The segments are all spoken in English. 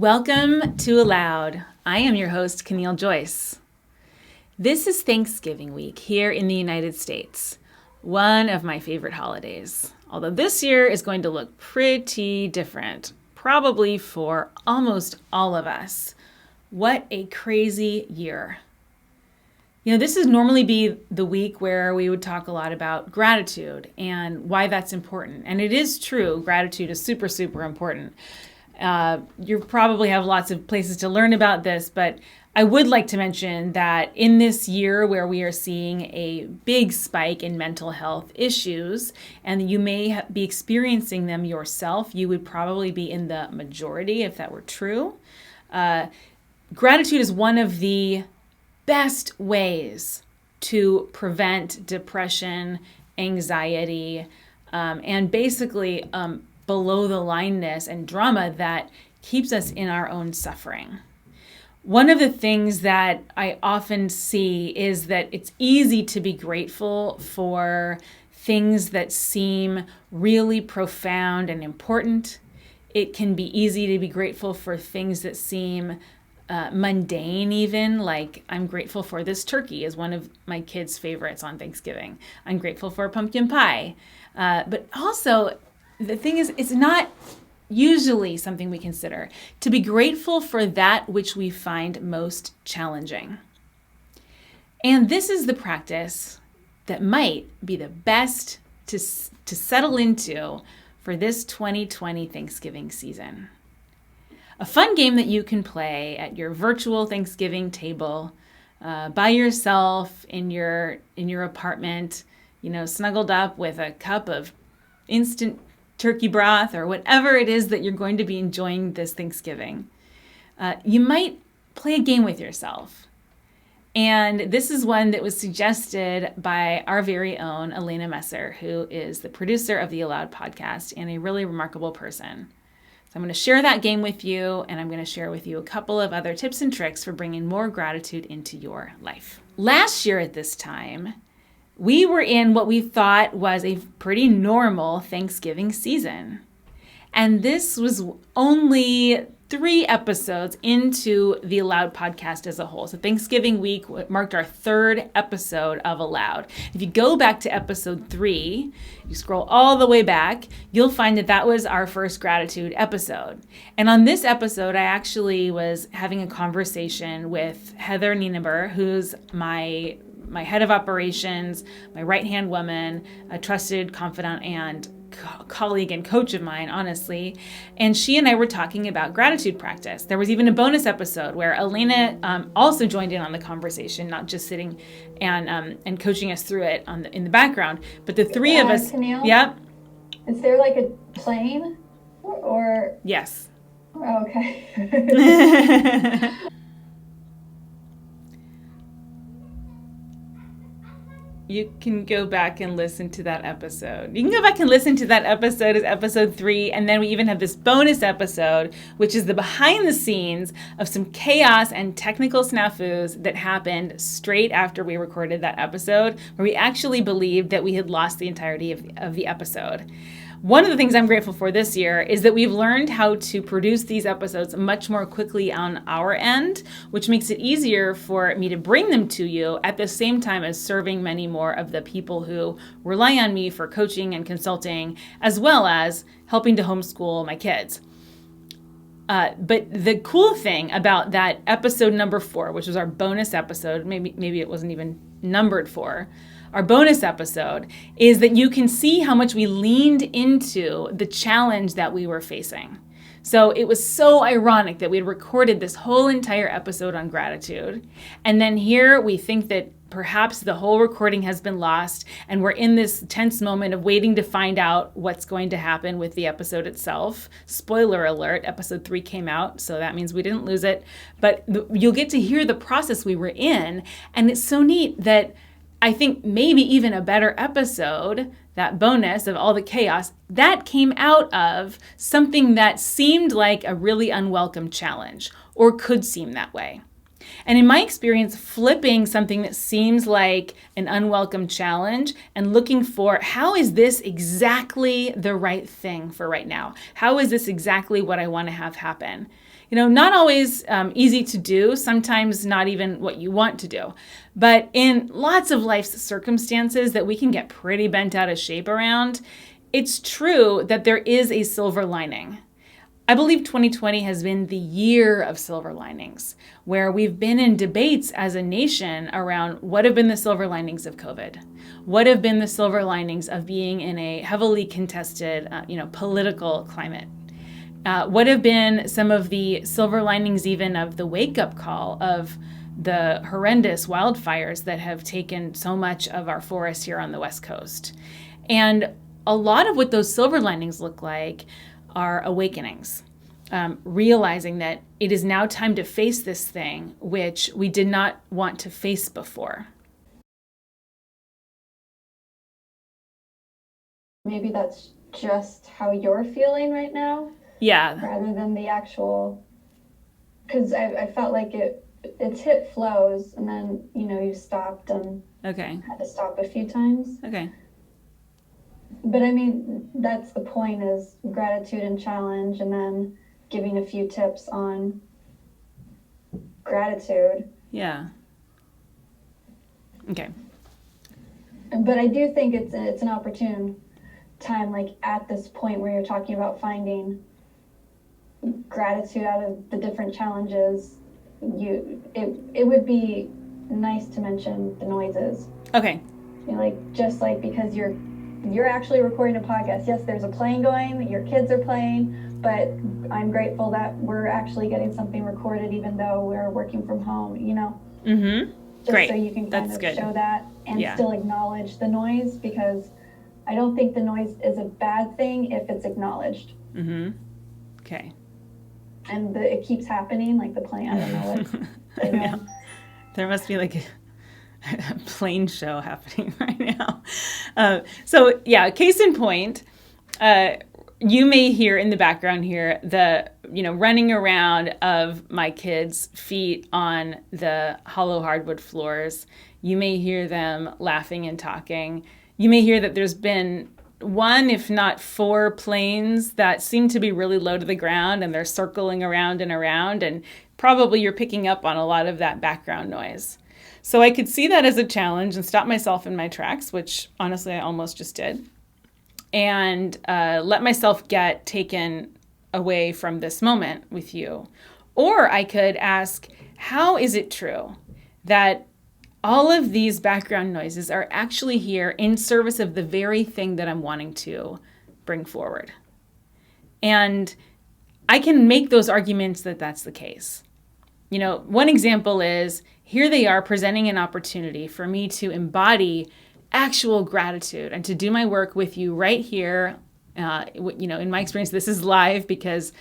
Welcome to Aloud. I am your host, Caneel Joyce. This is Thanksgiving week here in the United States, one of my favorite holidays. Although this year is going to look pretty different, probably for almost all of us. What a crazy year. This would normally be the week where we would talk a lot about gratitude and why that's important. And it is true, gratitude is super, super important. You probably have lots of places to learn about this, but I would like to mention that in this year where we are seeing a big spike in mental health issues, and you may be experiencing them yourself, you would probably be in the majority if that were true. Gratitude is one of the best ways to prevent depression, anxiety, and basically below the lineness and drama that keeps us in our own suffering. One of the things that I often see is that it's easy to be grateful for things that seem really profound and important. It can be easy to be grateful for things that seem mundane even, like I'm grateful for this turkey is one of my kids' favorites on Thanksgiving. I'm grateful for pumpkin pie. But also, the thing is, it's not usually something we consider to be grateful for that which we find most challenging. And this is the practice that might be the best to settle into for this 2020 Thanksgiving season. A fun game that you can play at your virtual Thanksgiving table by yourself in your apartment, snuggled up with a cup of instant turkey broth or whatever it is that you're going to be enjoying this Thanksgiving. You might play a game with yourself. And this is one that was suggested by our very own Elena Messer, who is the producer of the Aloud podcast and a really remarkable person. So I'm going to share that game with you, and I'm going to share with you a couple of other tips and tricks for bringing more gratitude into your life. Last year at this time, we were in what we thought was a pretty normal Thanksgiving season. And this was only 3 episodes into the Aloud podcast as a whole. So Thanksgiving week marked our 3rd episode of Aloud. If you go back to episode 3, you scroll all the way back, you'll find that was our first gratitude episode. And on this episode, I actually was having a conversation with Heather Nienaber, who's my head of operations, my right-hand woman, a trusted confidant and colleague and coach of mine, honestly. And she and I were talking about gratitude practice. There was even a bonus episode where Elena also joined in on the conversation, not just sitting and coaching us through it in the background, but the 3 of us. Caneel? Yep. Is there like a plane or? Yes. Oh, okay. You can go back and listen to that episode. You can go back and listen to that episode as episode 3. And then we even have this bonus episode, which is the behind the scenes of some chaos and technical snafus that happened straight after we recorded that episode, where we actually believed that we had lost the entirety of the episode. One of the things I'm grateful for this year is that we've learned how to produce these episodes much more quickly on our end, which makes it easier for me to bring them to you at the same time as serving many more of the people who rely on me for coaching and consulting, as well as helping to homeschool my kids. But the cool thing about that episode number 4, which was our bonus episode, maybe it wasn't even numbered 4, our bonus episode, is that you can see how much we leaned into the challenge that we were facing. So it was so ironic that we had recorded this whole entire episode on gratitude. And then here we think that perhaps the whole recording has been lost and we're in this tense moment of waiting to find out what's going to happen with the episode itself. Spoiler alert, episode 3 came out, so that means we didn't lose it. But you'll get to hear the process we were in. And it's so neat that I think maybe even a better episode, that bonus of all the chaos, that came out of something that seemed like a really unwelcome challenge, or could seem that way. And in my experience, flipping something that seems like an unwelcome challenge and looking for, how is this exactly the right thing for right now? How is this exactly what I want to have happen? Not always easy to do, sometimes not even what you want to do. But in lots of life's circumstances that we can get pretty bent out of shape around, it's true that there is a silver lining. I believe 2020 has been the year of silver linings, where we've been in debates as a nation around what have been the silver linings of COVID, what have been the silver linings of being in a heavily contested, political climate. What have been some of the silver linings even of the wake-up call of the horrendous wildfires that have taken so much of our forests here on the West Coast? And a lot of what those silver linings look like are awakenings, realizing that it is now time to face this thing which we did not want to face before. Maybe that's just how you're feeling right now. Yeah. Rather than the actual, because I felt like it's hit flows and then, you stopped and Okay. had to stop a few times. Okay. But I mean, that's the point, is gratitude and challenge, and then giving a few tips on gratitude. Yeah. Okay. But I do think it's an opportune time, like at this point where you're talking about finding gratitude out of the different challenges. It would be nice to mention the noises. Okay. Because you're actually recording a podcast. Yes, there's a plane going, your kids are playing, but I'm grateful that we're actually getting something recorded even though we're working from home, Mm-hmm. Just Great. so you can kind of good. show that and still acknowledge the noise, because I don't think the noise is a bad thing if it's acknowledged. Mm-hmm. Okay. And it keeps happening, like the plane, I don't know what they're doing. There must be like a plane show happening right now. Case in point, you may hear in the background here the running around of my kids' feet on the hollow hardwood floors. You may hear them laughing and talking. You may hear that there's been one, if not 4 planes that seem to be really low to the ground, and they're circling around and around, and probably you're picking up on a lot of that background noise. So I could see that as a challenge and stop myself in my tracks, which honestly I almost just did, and let myself get taken away from this moment with you. Or I could ask, how is it true that all of these background noises are actually here in service of the very thing that I'm wanting to bring forward? And I can make those arguments that that's the case. One example is, here they are presenting an opportunity for me to embody actual gratitude and to do my work with you right here. In my experience, this is live because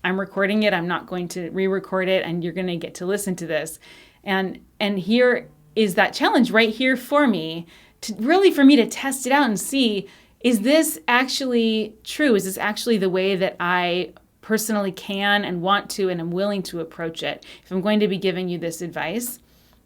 I'm recording it. I'm not going to re-record it, and you're going to get to listen to this. And here is that challenge right here for me to test it out and see, is this actually true? Is this actually the way that I personally can and want to and am willing to approach it? If I'm going to be giving you this advice,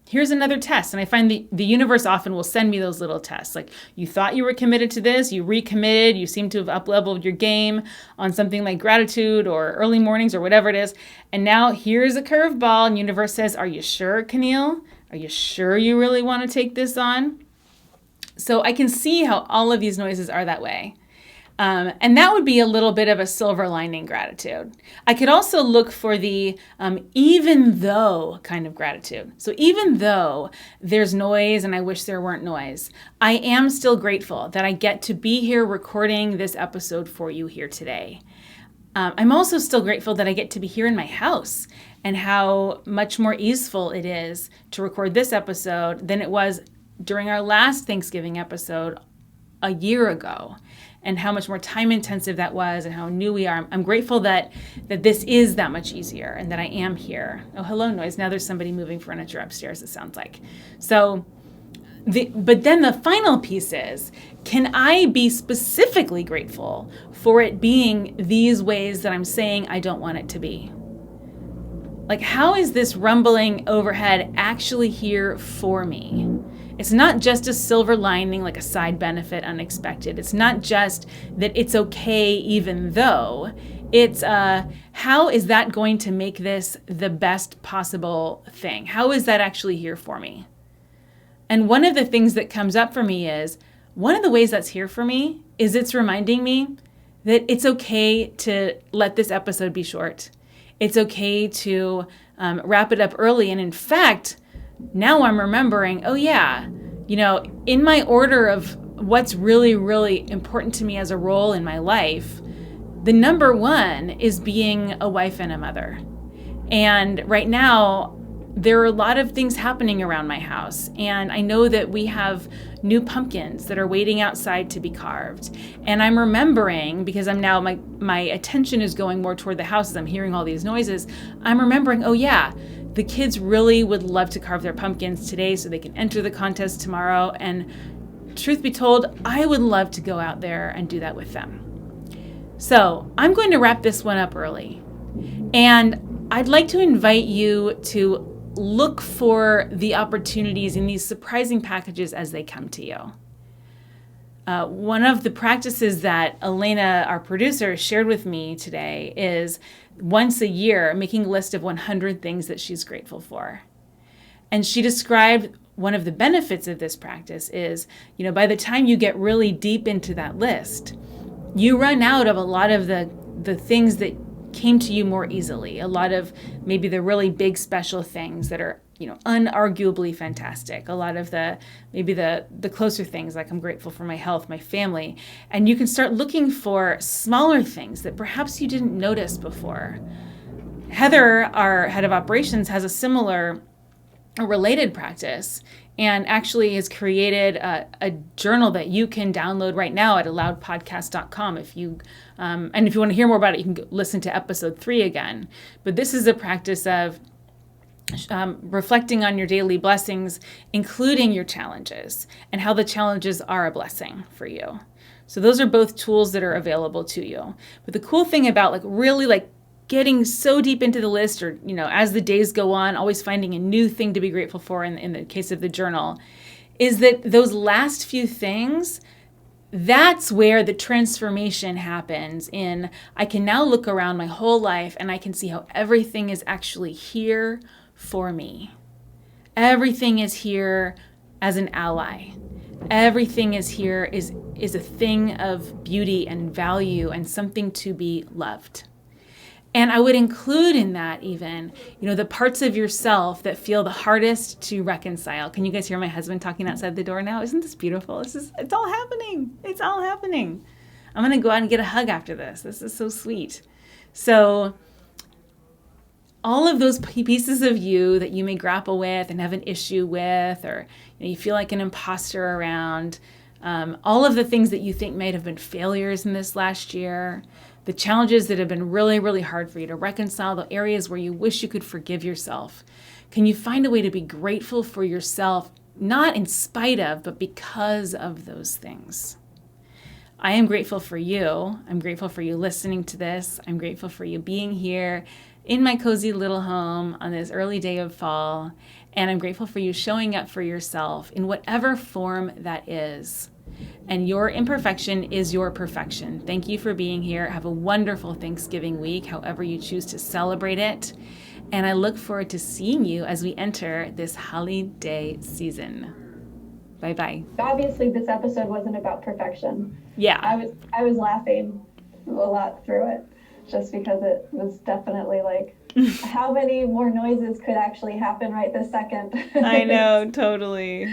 here's another test. And I find the universe often will send me those little tests. Like, you thought you were committed to this, you recommitted, you seem to have up-leveled your game on something like gratitude or early mornings or whatever it is. And now here's a curveball, and universe says, are you sure, Caneel? Are you sure you really want to take this on? So I can see how all of these noises are that way. And that would be a little bit of a silver lining gratitude. I could also look for the even though kind of gratitude. So even though there's noise and I wish there weren't noise, I am still grateful that I get to be here recording this episode for you here today. I'm also still grateful that I get to be here in my house, and how much more easeful it is to record this episode than it was during our last Thanksgiving episode a year ago, and how much more time intensive that was and how new we are. I'm grateful that this is that much easier and that I am here. Oh, hello, noise. Now there's somebody moving furniture upstairs, it sounds like. But then the final piece is, can I be specifically grateful for it being these ways that I'm saying I don't want it to be? Like, how is this rumbling overhead actually here for me? It's not just a silver lining, like a side benefit, unexpected. It's not just that it's okay even though. It's how is that going to make this the best possible thing? How is that actually here for me? And one of the things that comes up for me is, one of the ways that's here for me is it's reminding me that it's okay to let this episode be short. It's okay to wrap it up early. And in fact, now I'm remembering, oh yeah, in my order of what's really, really important to me as a role in my life, the number one is being a wife and a mother. And right now, there are a lot of things happening around my house. And I know that we have new pumpkins that are waiting outside to be carved. And I'm remembering, because I'm now, my attention is going more toward the house as I'm hearing all these noises, I'm remembering, oh yeah, the kids really would love to carve their pumpkins today so they can enter the contest tomorrow. And truth be told, I would love to go out there and do that with them. So I'm going to wrap this one up early. And I'd like to invite you to look for the opportunities in these surprising packages as they come to you. One of the practices that Elena, our producer, shared with me today is once a year making a list of 100 things that she's grateful for. And she described one of the benefits of this practice is, by the time you get really deep into that list, you run out of a lot of the things that came to you more easily, a lot of maybe the really big special things that are unarguably fantastic, a lot of the closer things, like I'm grateful for my health, my family, and you can start looking for smaller things that perhaps you didn't notice before. Heather, our head of operations, has a related practice, and actually has created a journal that you can download right now at aloudpodcast.com. If you want to hear more about it, you can listen to episode 3 again. But this is a practice of reflecting on your daily blessings, including your challenges, and how the challenges are a blessing for you. So those are both tools that are available to you. But the cool thing about really getting so deep into the list, or as the days go on, always finding a new thing to be grateful for in the case of the journal, is that those last few things, that's where the transformation happens. I can now look around my whole life and I can see how everything is actually here for me. Everything is here as an ally. Everything is here is a thing of beauty and value and something to be loved. And I would include in that even, the parts of yourself that feel the hardest to reconcile. Can you guys hear my husband talking outside the door now? Isn't this beautiful? It's all happening. It's all happening. I'm going to go out and get a hug after this. This is so sweet. So all of those pieces of you that you may grapple with and have an issue with, or you feel like an imposter around, all of the things that you think might have been failures in this last year, the challenges that have been really, really hard for you to reconcile, the areas where you wish you could forgive yourself. Can you find a way to be grateful for yourself, not in spite of, but because of those things? I am grateful for you. I'm grateful for you listening to this. I'm grateful for you being here in my cozy little home on this early day of fall. And I'm grateful for you showing up for yourself in whatever form that is. And your imperfection is your perfection. Thank you for being here. Have a wonderful Thanksgiving week, however you choose to celebrate it. And I look forward to seeing you as we enter this holiday season. Bye-bye. Obviously, this episode wasn't about perfection. Yeah. I was laughing a lot through it, just because it was definitely how many more noises could actually happen right this second. I know, totally.